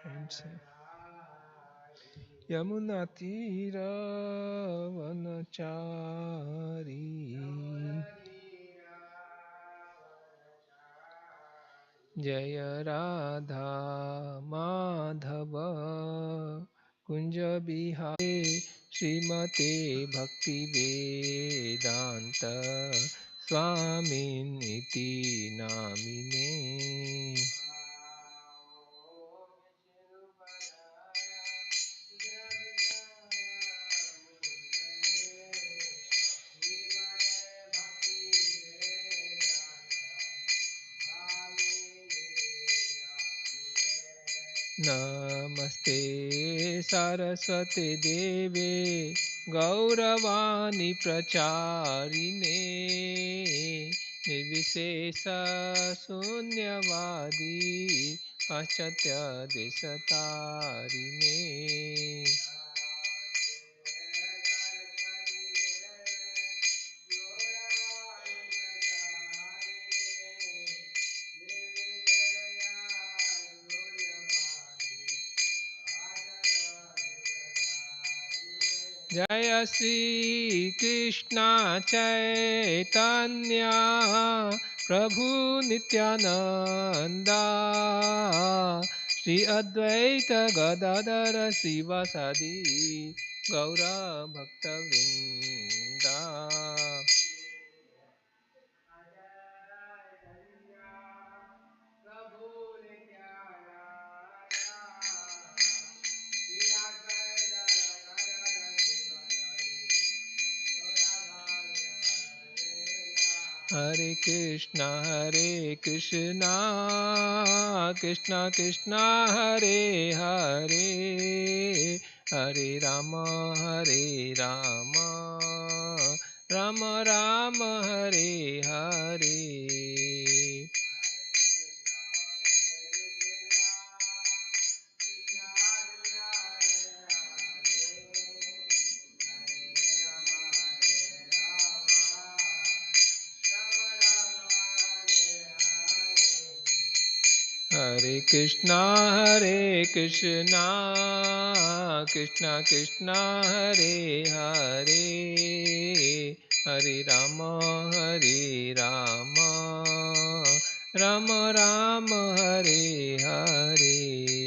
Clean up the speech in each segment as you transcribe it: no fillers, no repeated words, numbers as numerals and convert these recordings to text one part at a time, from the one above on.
and say Yamuna Tira Vanachari Jaya Radha Madhava Kunja Bihari Srimate Bhakti Vedanta Swamin Iti Namine Namaste Saraswati Deve Gauravani Pracharine Nirvisesa Sunyavadi Paschatya Desatarine Jaya Sri Krishna Chaitanya Prabhu Nityananda Shri Advaita Gadadara Sivasadi Gaura Bhakta Vrinda Hare Krishna Krishna Krishna Hare Hare Hare Rama Rama Rama Hare Hare Hare Krishna Krishna Krishna Hare Hare Hare Rama Rama Rama Hare Hare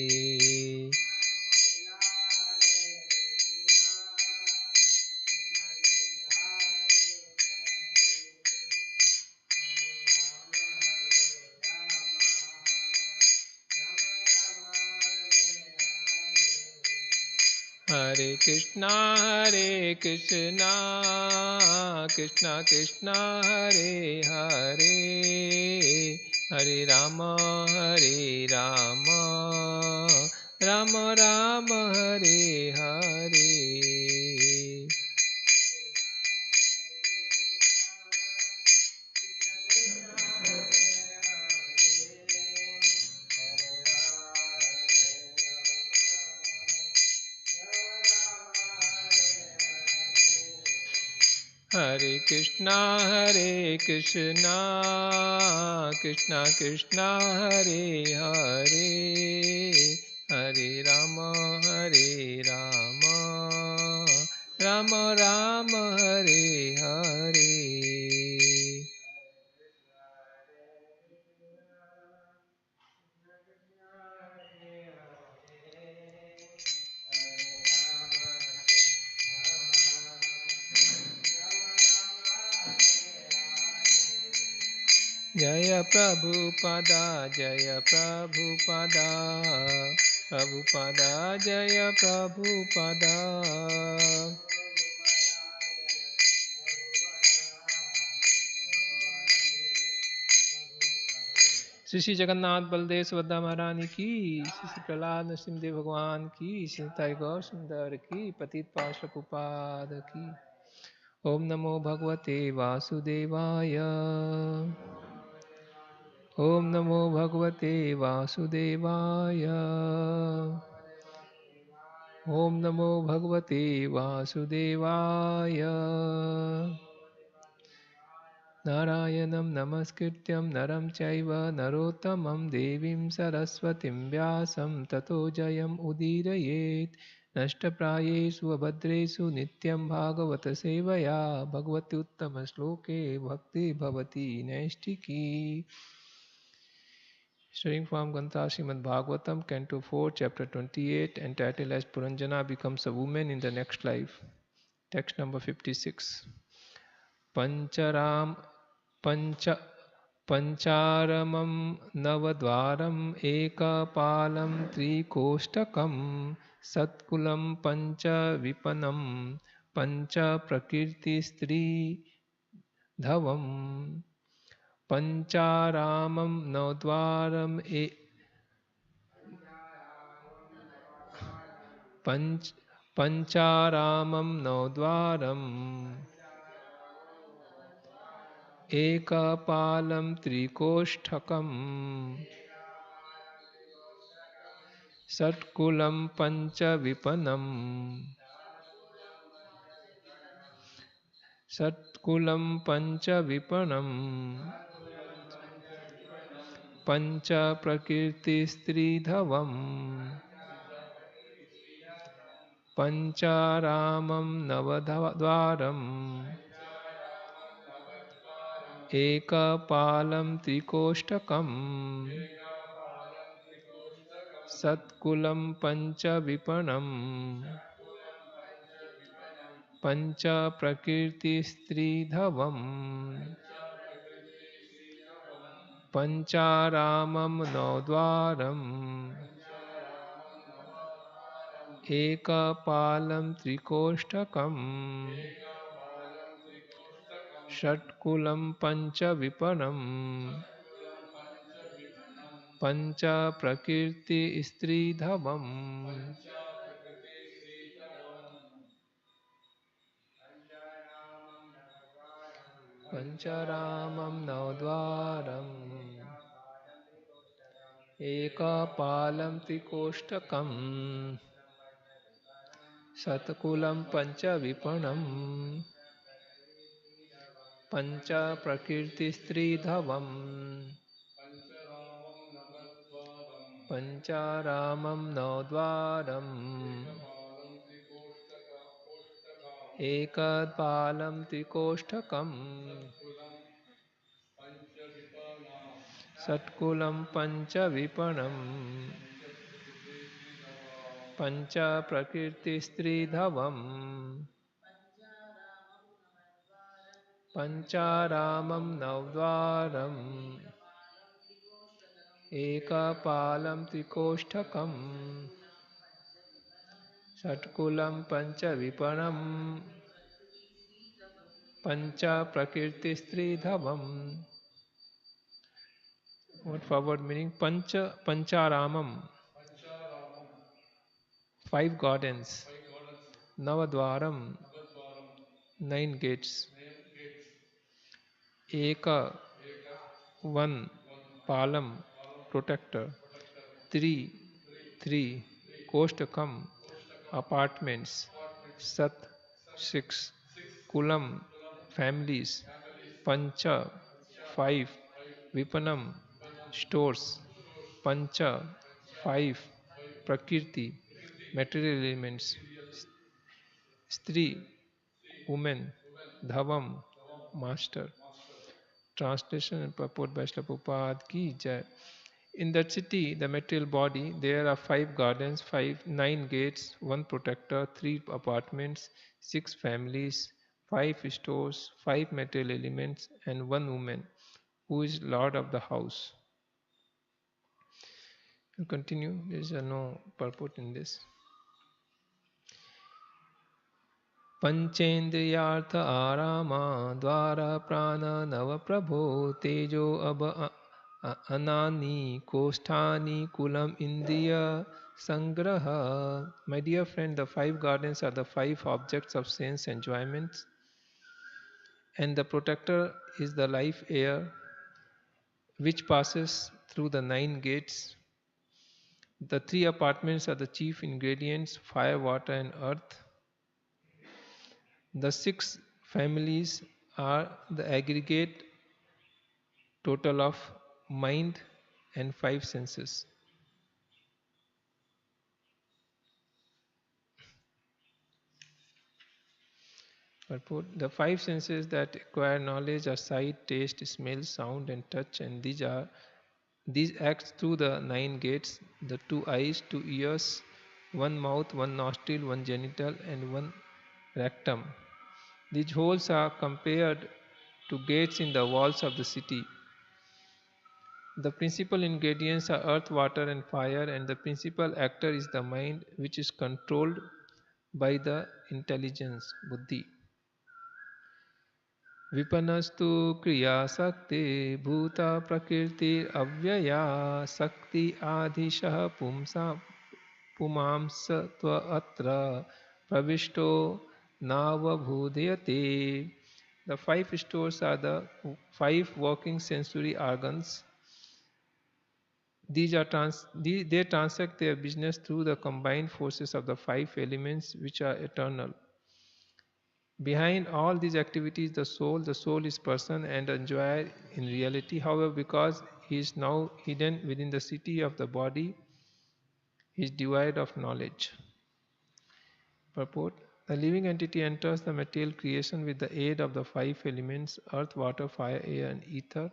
Hare Krishna Krishna Krishna Hare Hare Hare Rama Rama Rama Hare Hare Hare Krishna Krishna Krishna Hare Hare Hare Rama Rama Rama Hare Hare Jaya Prabhupada Jaya Prabhupada Prabhupada Jaya Prabhupada Shri Shri Jagannath Baldev Subhadra महारानी की श्री श्री प्रहलाद नरसिंहदेव भगवान की श्री ताई गौर सुंदर की पतित पाशुपाद की ओम नमो भगवते वासुदेवाय ओम नमो भगवते वासुदेवाय ओम नमो भगवते वासुदेवाय Narayanam namaskrityam naram chaiva narottamam devim saraswatim vyasam tato jayam udirayet nashtaprayesu abhadresu nityam bhagavata sevaya bhagavati uttama shloke bhakti bhavati naistiki. Studying from Granth Srimad Bhagavatam, Canto 4, Chapter 28, entitled as Puranjana becomes a woman in the next life. Text number 56. Pancharam Pancha Pancharamam Navadvaram Ekapalam Trikostakam Satkulam Pancha Vipanam Pancha Prakirti Stri Dhavam Pancharamam Navadvaram Pancharamam Navadvaram Ekapalam Trikostakam Satkulam Pancha Vipanam Satkulam Pancha Vipanam Pancha Prakirti Stridhavam Pancharamam Navadvaram Ekapalam Trikostakam Satkulam Pancha Vipanam Pancha Prakirti Stridhavam Pancharamam Navadvaram Ekapalam Trikostakam Shatkulam Pancha Vipanam Pancha Prakirti Stridhavam Pancharamam Navadvaram Ekapalam Trikostakam Satkulam Pancha Vipanam Pancha Prakirti Stridhavam Pancharamam Navadvaram Ekadpalam Trikostakam Satkulam Pancha Vipanam Pancha Prakirti Stridhavam Pancharamam Navadvaram Ekapalam Trikostakam Satkulam Pancha Vipanam Pancha Prakirti Stridhavam. What forward meaning? Pancharamam, five gardens. Navadvaram, nine gates. Eka, one. Palam, protector. Three. Kostakam, apartments. Sat, six. Kulam, families. Pancha, five. Vipanam, stores. Pancha, five. Prakriti, material elements. Stri, woman. Dhavam, master. Translation and purport by Srila Prabhupada Ki Jai. In that city, the material body, there are five gardens, nine gates, one protector, three apartments, six families, five stores, five material elements, and one woman who is lord of the house. We'll continue. There is no purport in this. पंचेन्द्रियार्थ आरामा द्वारा प्राण नव प्रभो तेजो अब अनानि कोष्ठानि kulam indriya sangraha. My dear friend, the five gardens are the five objects of sense enjoyments, and the protector is the life air which passes through the nine gates. The three apartments are the chief ingredients, fire, water and earth. The six families are the aggregate total of mind and 5 senses. Purport: the 5 senses that acquire knowledge are sight, taste, smell, sound, and touch, and these act through the 9 gates: the 2 eyes, 2 ears, 1 mouth, 1 nostril, 1 genital, and 1 rectum. These holes are compared to gates in the walls of the city. The principal ingredients are earth, water, and fire, and the principal actor is the mind, which is controlled by the intelligence, buddhi. विपनस्तु क्रियाशक्ति भूता प्रकृतिरव्यया शक्ति आदिशः पुमांसत्वत्र प्रविष्टो नावबोधयते. The 5 stores are the 5 working sensory organs. They transact their business through the combined forces of the 5 elements, which are eternal. Behind all these activities, the soul is person and enjoyer in reality. However, because he is now hidden within the city of the body, he is devoid of knowledge. Purport: the living entity enters the material creation with the aid of the 5 elements: earth, water, fire, air, and ether,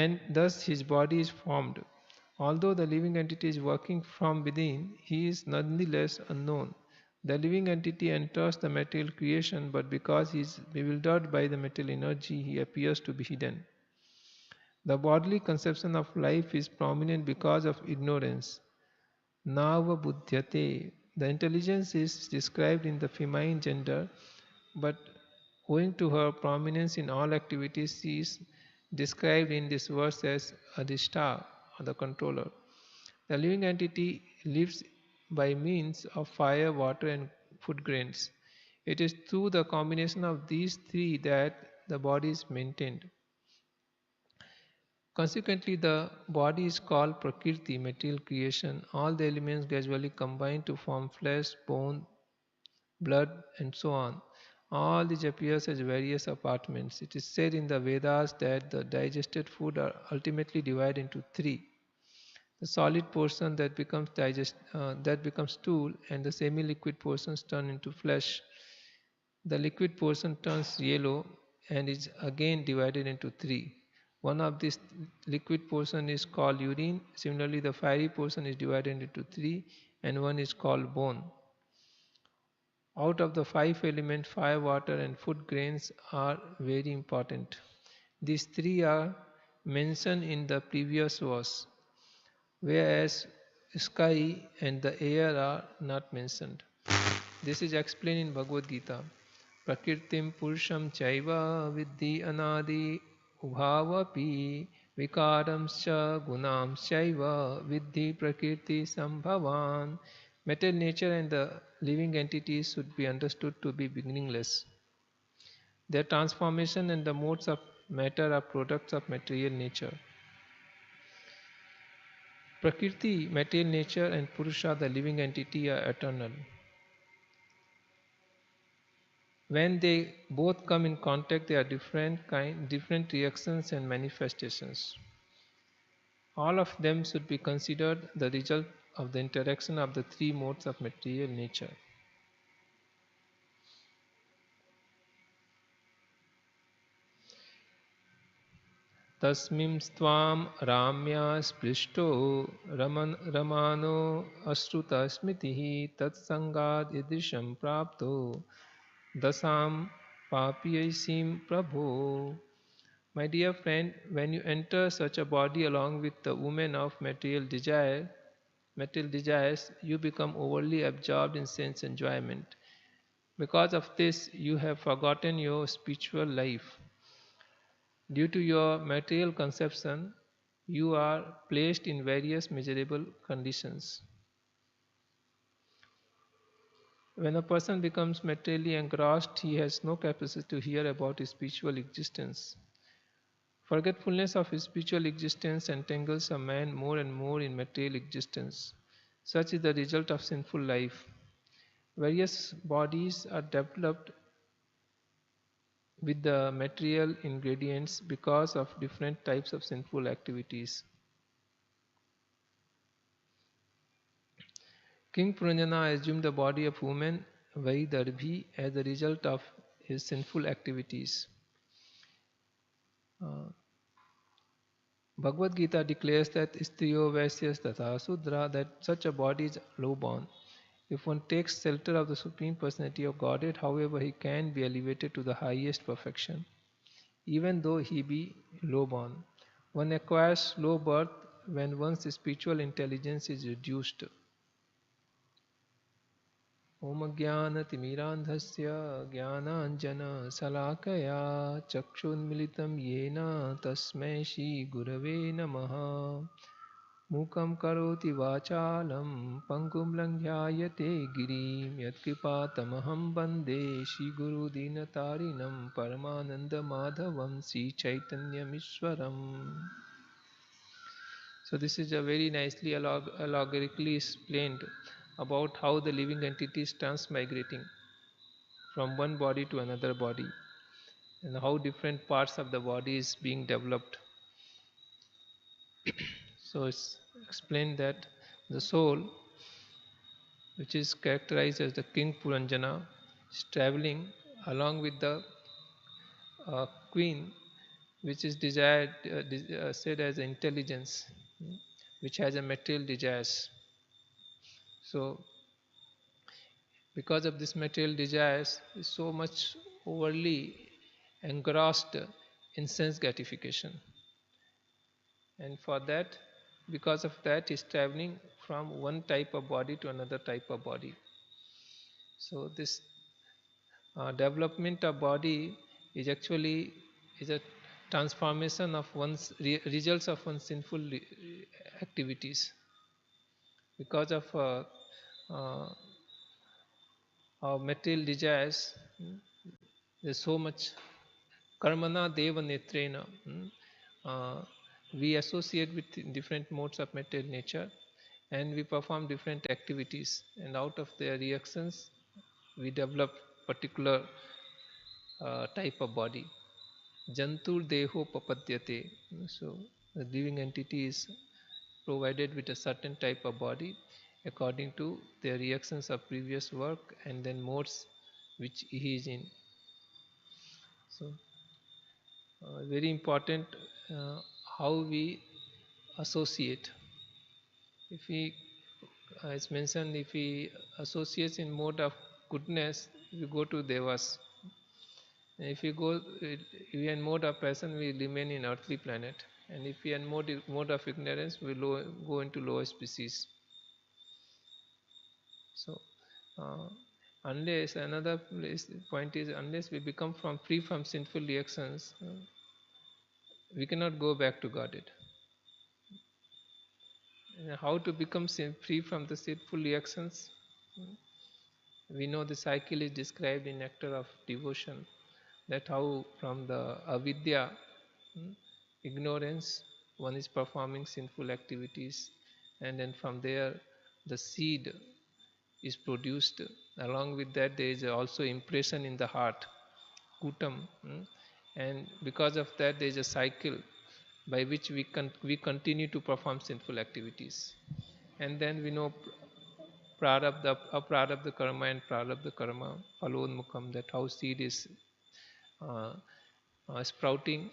and thus his body is formed. Although the living entity is working from within, he is nonetheless unknown. The living entity enters the material creation, but because he is bewildered by the material energy, he appears to be hidden. The bodily conception of life is prominent because of ignorance. Nava buddhyate. The intelligence is described in the feminine gender, but owing to her prominence in all activities, she is described in this verse as Adhishta, or the controller. The living entity lives by means of fire, water, and food grains. It is through the combination of these 3 that the body is maintained. Consequently, the body is called Prakriti, material creation. All the elements gradually combine to form flesh, bone, blood, and so on. All these appears as various apartments. It is said in the Vedas that the digested food are ultimately divided into 3: the solid portion that becomes stool, and the semi-liquid portions turn into flesh. The liquid portion turns yellow and is again divided into 3. One of these liquid portion is called urine. Similarly, the fiery portion is divided into 3, and one is called bone. Out of the 5 elements, fire, water, and food grains are very important. These 3 are mentioned in the previous verse, whereas sky and the air are not mentioned. This is explained in Bhagavad Gita. Prakritim purusham chaiva vidhi anadi ubhavapi vikaramscha gunamschaiva vidhi prakriti sambhavan. Material nature and the living entities should be understood to be beginningless. Their transformation and the modes of matter are products of material nature. Prakriti, material nature, and Purusha, the living entity, are eternal. When they both come in contact, they are different reactions and manifestations. All of them should be considered the result of the interaction of the 3 modes of material nature. Tasmim stvam ramya sprishto ramano asruta smitihi tatsangad idisham prapto dasam papyasim prabho. My dear friend, when you enter such a body along with the woman of material desires, you become overly absorbed in sense enjoyment. Because of this, you have forgotten your spiritual life. Due to your material conception, you are placed in various miserable conditions. When a person becomes materially engrossed, he has no capacity to hear about his spiritual existence. Forgetfulness of his spiritual existence entangles a man more and more in material existence. Such is the result of sinful life. Various bodies are developed with the material ingredients because of different types of sinful activities. King Puranjana assumed the body of woman Vaidarbhi as a result of his sinful activities. Uh, Bhagavad Gita declares that Striyo Vaisyas Tatha Sudra, that such a body is low-born. If one takes shelter of the Supreme Personality of Godhead, however, he can be elevated to the highest perfection, even though he be low-born. One acquires low birth when one's spiritual intelligence is reduced. Om Jnanatimirandhasya Jnananjana Chakshunmilitam Yena Tasmai Shri Gurave Namaha Mukam Karoti Vachalam Pangum Langhayate Girim Yatkripatamaham Bande Shri Guru Dinatarinam Paramananda Madhavam Sri Chaitanya Mishwaram. So this is a very nicely allegorically explained about how the living entity is transmigrating from one body to another body and how different parts of the body is being developed. So it's explained that the soul, which is characterized as the King Puranjana, is traveling along with the queen, which is desired, said as intelligence, which has a material desires. So because of this material desires, is so much overly engrossed in sense gratification, and for that, because of that, is traveling from one type of body to another type of body. So this development of body is actually is a transformation of one's results of one's sinful activities. Because of uh, our material desires, there's so much karmana deva netrena. We associate with different modes of material nature and we perform different activities, and out of their reactions we develop particular type of body. Jantur deho papadyate. So the living entity is provided with a certain type of body according to their reactions of previous work and then modes which he is in. So very important how we associate. If we, as mentioned, if we associate in mode of goodness, we go to devas. And if we are in mode of passion, we remain in earthly planet. And if we are in mode of ignorance, we go into lower species. So, unless another point is, unless we become free from sinful reactions, we cannot go back to Godhead. And how to become free from the sinful reactions? We know the cycle is described in Nectar of Devotion, that how from the avidya, ignorance, one is performing sinful activities, and then from there the seed is produced. Along with that, there is also impression in the heart, kutam, and because of that, there is a cycle by which we continue to perform sinful activities. And then we know prarabdha karma and prarabdha karma, phalonmukham, that how seed is uh, sprouting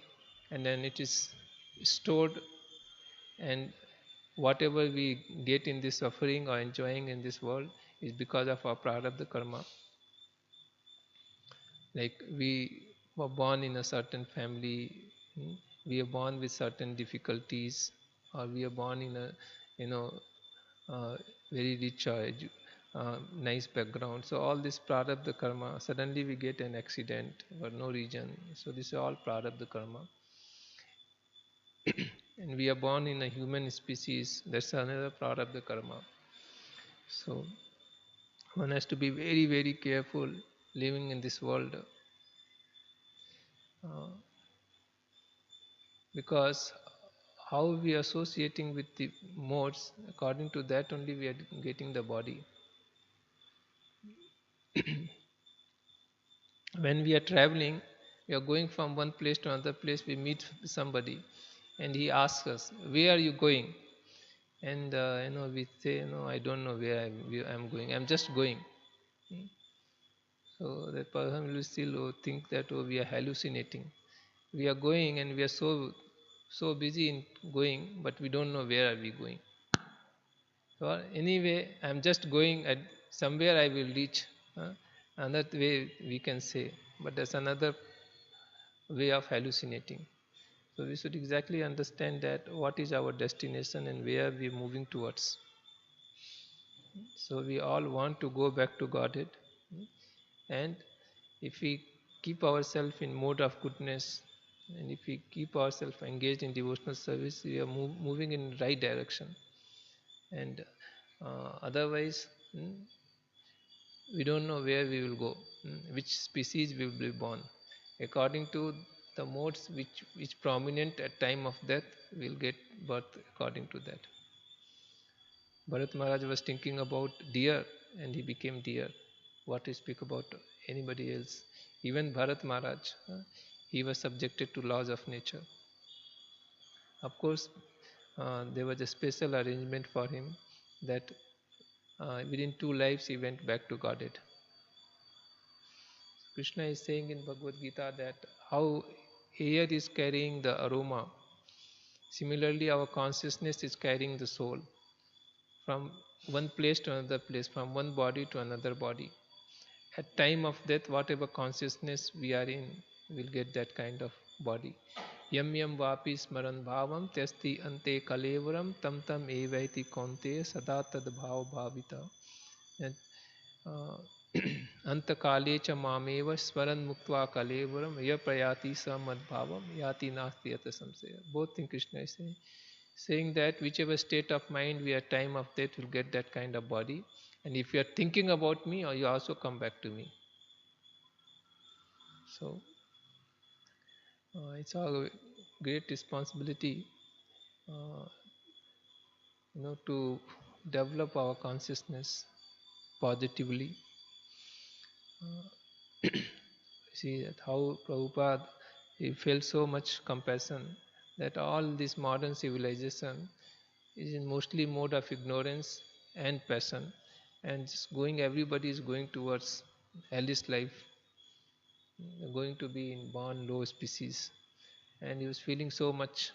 and then it is stored, and whatever we get in this suffering or enjoying in this world is because of our prarabdha karma. Like we were born in a certain family, we are born with certain difficulties, or we are born in a you know very rich or nice background. So all this prarabdha karma, suddenly we get an accident for no reason. So this is all prarabdha karma. And we are born in a human species, that's another prarabdha karma. So one has to be very, very careful living in this world, because how we are associating with the modes, according to that only we are getting the body. When we are traveling, We are going from one place to another place. We meet somebody, and he asks us, "Where are you going?" And we say, "No, I don't know where I'm going. I'm just going." Hmm. So that person will still think that we are hallucinating. We are going, and we are so busy in going, but we don't know where are we going. So anyway, I'm just going at somewhere I will reach. Another way we can say, but that's another way of hallucinating. So we should exactly understand that what is our destination and where we are moving towards. So we all want to go back to Godhead, and if we keep ourselves in mode of goodness, and if we keep ourselves engaged in devotional service, we are moving in right direction. And otherwise, we don't know where we will go, which species we will be born. According to the modes which prominent at time of death, we will get birth according to that. Bharat Maharaj was thinking about deer and he became deer. What to speak about anybody else? Even Bharat Maharaj, he was subjected to laws of nature. Of course, there was a special arrangement for him that within 2 lives he went back to Godhead. Krishna is saying in Bhagavad Gita that how air is carrying the aroma, similarly our consciousness is carrying the soul from one place to another place, from one body to another body. At time of death, whatever consciousness we are in, we'll get that kind of body. Yam yam vapi smaran bhavam tyasti ante kalevaram tam tam evaiti konte sada tad bhav bhavita. And अंतकाले च मामेव स्मरन् मुक्त्वा कलेवरम य प्रयाति स मद्भावम yati nasti yata samsaya. Both things Krishna is saying that whichever state of mind we are time of death will get that kind of body, and if you are thinking about me, or you also come back to me. So it's our great responsibility, to develop our consciousness positively. See that how Prabhupada, he felt so much compassion that all this modern civilization is in mostly mode of ignorance and passion, and just everybody is going towards hellish life, going to be in born low species, and he was feeling so much.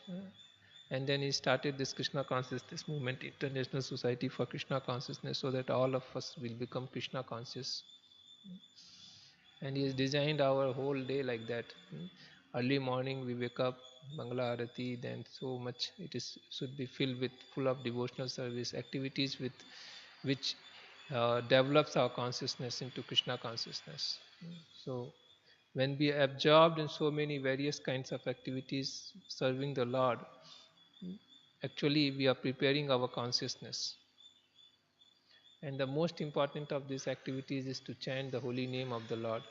And then he started this Krishna consciousness movement, International Society for Krishna Consciousness, so that all of us will become Krishna conscious. And he has designed our whole day like that. Early morning we wake up, Mangala Arati, then so much should be filled with full of devotional service activities with which develops our consciousness into Krishna consciousness. So when we are absorbed in so many various kinds of activities serving the Lord, actually we are preparing our consciousness. And the most important of these activities is to chant the holy name of the Lord.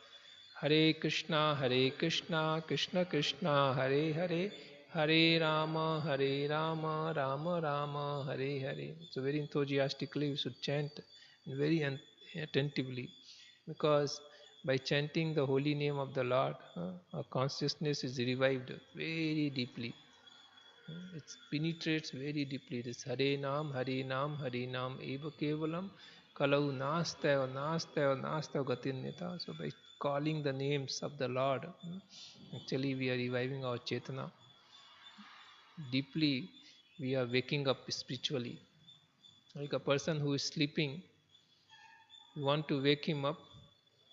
Hare Krishna, Krishna Krishna, Hare Hare, Hare Rama, Rama Rama, Hare Hare. So very enthusiastically we should chant, and very attentively, because by chanting the holy name of the Lord, our consciousness is revived very deeply. It penetrates very deeply. This Hare Nam, Eva Kevalam, Kalau Nastav Gatinnita. So by calling the names of the Lord, actually we are reviving our Chetana. Deeply we are waking up spiritually. Like a person who is sleeping, you want to wake him up,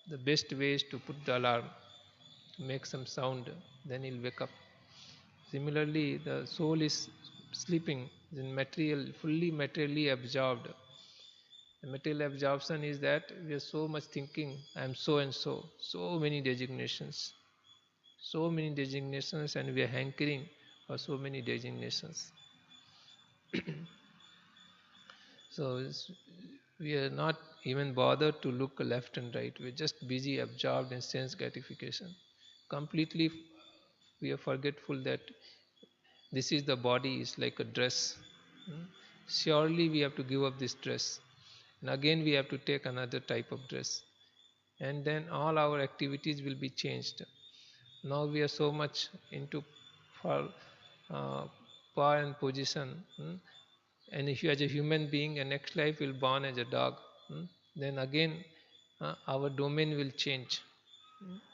the best way is to put the alarm, make some sound, then he'll wake up. Similarly, the soul is sleeping, is fully materially absorbed. The material absorption is that we are so much thinking, I am so and so, so many designations, and we are hankering for so many designations. So we are not even bothered to look left and right. We are just busy, absorbed in sense gratification. Completely, we are forgetful that this is the body, is like a dress. Surely we have to give up this dress, and again we have to take another type of dress, and then all our activities will be changed. Now we are so much into for uh, power and position. And if you as a human being, a next life will born as a dog, then again our domain will change.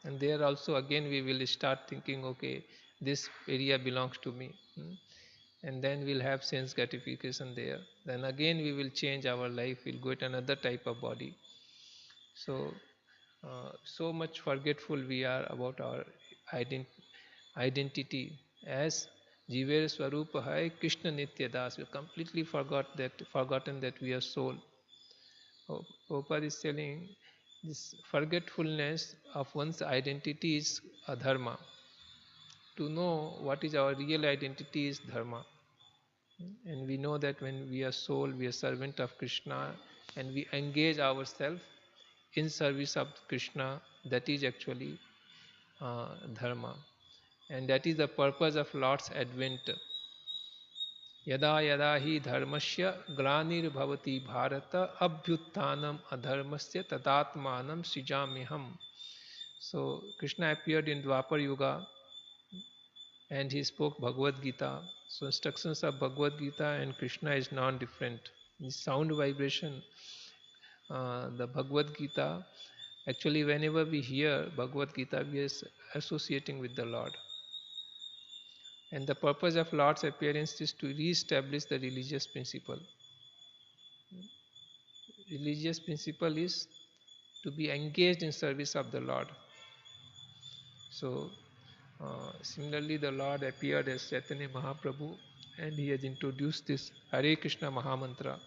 And there also again we will start thinking, okay, this area belongs to me. And then we'll have sense gratification there. Then again we will change our life, we'll go to another type of body. So so much forgetful we are about our identity as Jiver Swarupa Hai Krishna Nitya Das. We completely forgotten that we are soul. Prabhupada is telling this forgetfulness of one's identity is a dharma. To know what is our real identity is dharma. And we know that when we are soul, we are servant of Krishna, and we engage ourselves in service of Krishna, that is actually dharma. And that is the purpose of Lord's advent. Yada yada hi dharmasya glanirvavati bharata abhyuttanam adharmasya tadatmanam srijamiham. So Krishna appeared in Dwapar Yuga and he spoke Bhagavad Gita. So instructions of Bhagavad Gita and Krishna is non-different. The sound vibration, the Bhagavad Gita, actually whenever we hear Bhagavad Gita, we are associating with the Lord. And the purpose of Lord's appearance is to re-establish the religious principle. Religious principle is to be engaged in service of the Lord. So similarly, the Lord appeared as Chaitanya Mahaprabhu and he has introduced this Hare Krishna Mahamantra.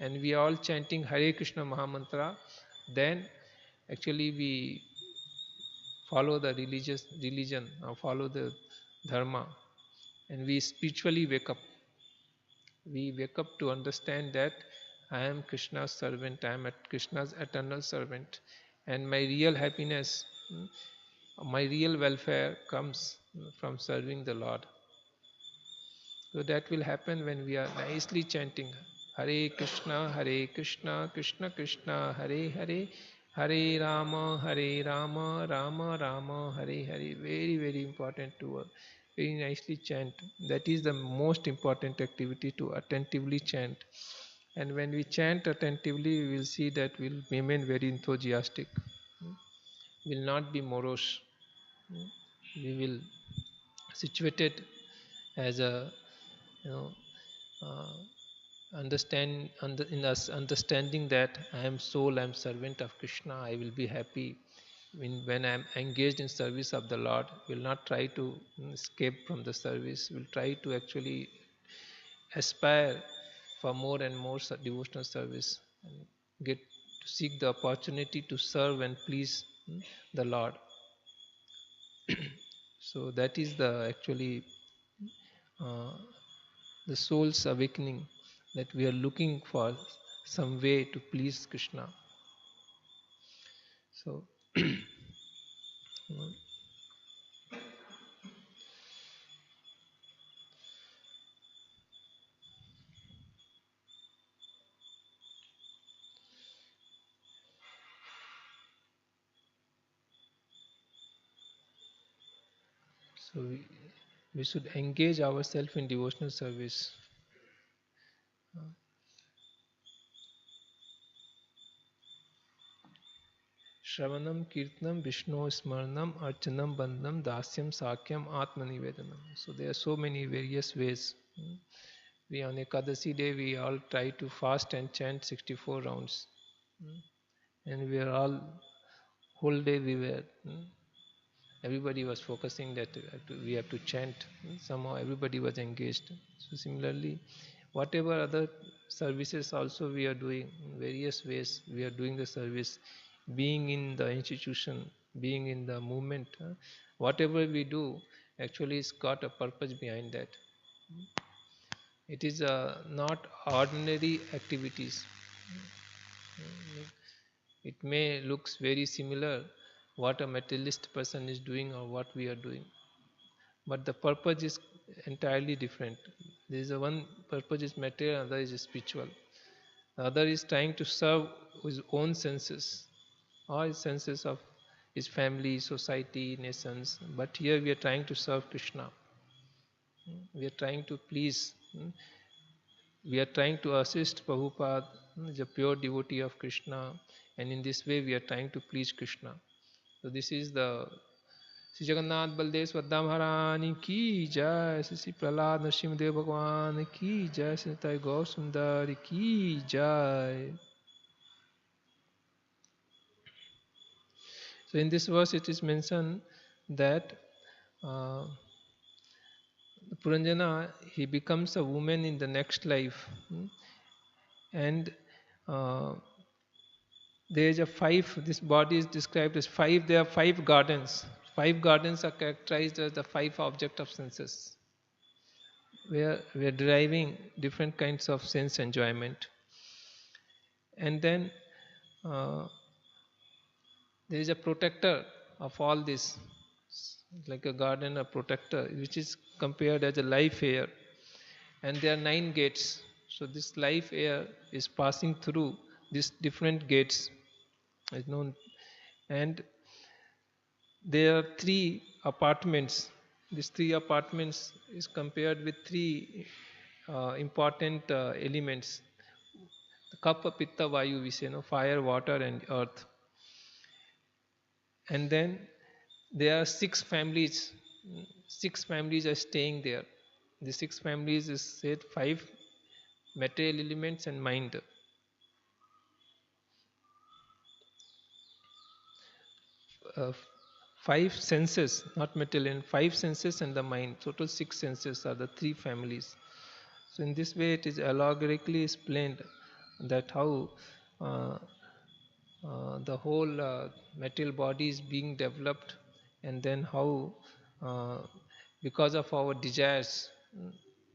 And we are all chanting Hare Krishna Mahamantra. Then actually we follow the religion or follow the dharma, and we spiritually wake up. We wake up to understand that I am Krishna's servant, I am Krishna's eternal servant, and my real happiness, my real welfare comes from serving the Lord. So that will happen when we are nicely chanting Hare Krishna, Krishna Krishna, Hare Hare, Hare Rama, Rama Rama, Hare Hare. Very, very important to very nicely chant. That is the most important activity, to attentively chant. And when we chant attentively, we will see that we will remain very enthusiastic. We will not be morose. We will situated as a uh, in us understanding that I am soul, I am servant of Krishna, I will be happy when I am engaged in service of the Lord. Will not try to escape from the service. Will try to actually aspire for more and more devotional service and get to seek the opportunity to serve and please the Lord. So that is the actually uh, the soul's awakening, that we are looking for some way to please Krishna. So so we should engage ourselves in devotional service. Shravanam, Kirtanam, Vishnu Smaranam, Archanam, Bandham, Dasyam, Sakyam, Atmanivedanam. So there are so many various ways. We on Ekadasi day we all try to fast and chant 64 rounds. And we are all whole day we were everybody was focusing that we have to chant. Somehow everybody was engaged. So similarly, whatever other services also we are doing in various ways, we are doing the service, being in the institution, being in the movement, whatever we do actually it's got a purpose behind that. It is not ordinary activities. It may looks very similar what a materialist person is doing or what we are doing, but the purpose is entirely different. There is a one purpose is material, other is spiritual. The other is trying to serve his own senses, or his senses of his family, society, nations. But here we are trying to serve Krishna. We are trying to please. We are trying to assist Prabhupada, the pure devotee of Krishna, and in this way we are trying to please Krishna. So this is the Sri Jagannath Baldev Swadha Maharani ki jai, Sri Prahlad Nrsimhadev Bhagwan ki jai, Sri Nitai Gaur Sundari ki jai. So in this verse it is mentioned that Puranjana, he becomes a woman in the next life, and there is a five, this body is described as five, there are five gardens. Five gardens are characterized as the five objects of senses, where we are deriving different kinds of sense enjoyment. And then there is a protector of all this, like a garden, a protector, which is compared as a life air. And there are 9 gates. So this life air is passing through these different gates, is known. And there are 3 apartments. These 3 apartments is compared with 3 important elements. The Kapha, Pitta, Vayu, we say, fire, water and earth. And then there are 6 families. 6 families are staying there. The 6 families is said 5 material elements and mind. 5 senses, not material, 5 senses and the mind. Total 6 senses are the 3 families. So in this way it is allegorically explained that how the whole material body is being developed, and then how because of our desires,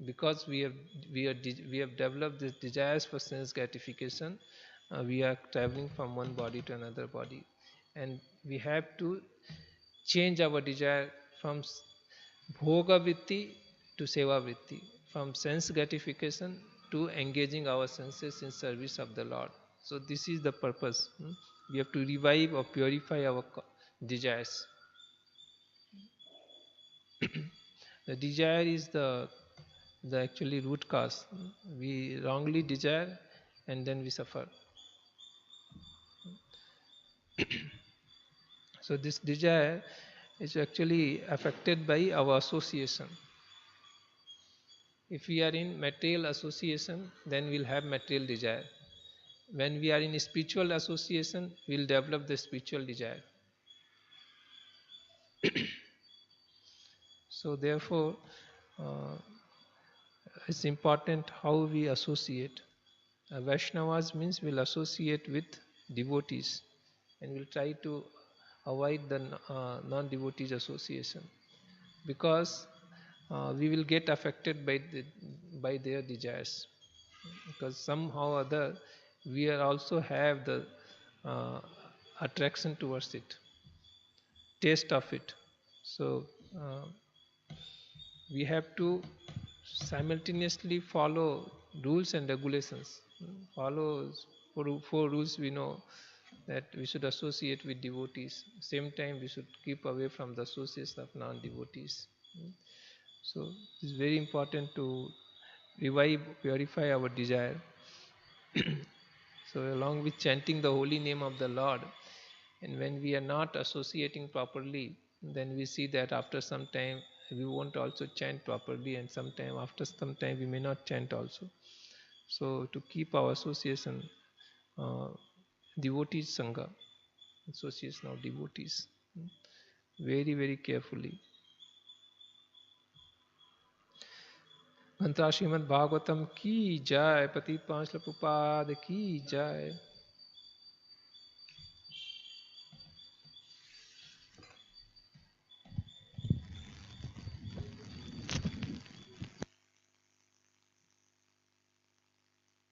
because we have developed these desires for sense gratification, we are traveling from one body to another body, and we have to change our desire from bhoga vritti to seva vritti, from sense gratification to engaging our senses in service of the Lord. So this is the purpose. We have to revive or purify our desires. The desire is the actually root cause. We wrongly desire and then we suffer. So this desire is actually affected by our association. If we are in material association, then we'll have material desire. When we are in spiritual association, we'll develop the spiritual desire. So therefore, it's important how we associate. Vaishnavas means we'll associate with devotees, and we'll try to avoid the non-devotees association, because we will get affected by their desires, because somehow or other we are also have the attraction towards it, taste of it. So we have to simultaneously follow rules and regulations. Follow four rules we know, that we should associate with devotees. Same time we should keep away from the association of non-devotees. So it's very important to revive, purify our desire. So along with chanting the holy name of the Lord, and when we are not associating properly, then we see that after some time we won't also chant properly, and after some time we may not chant also. So to keep our association, devotees sangha, association of devotees, very very carefully. Mantra Srimad Bhagavatam ki jai, Pati Panchla Prabhupada ki jai.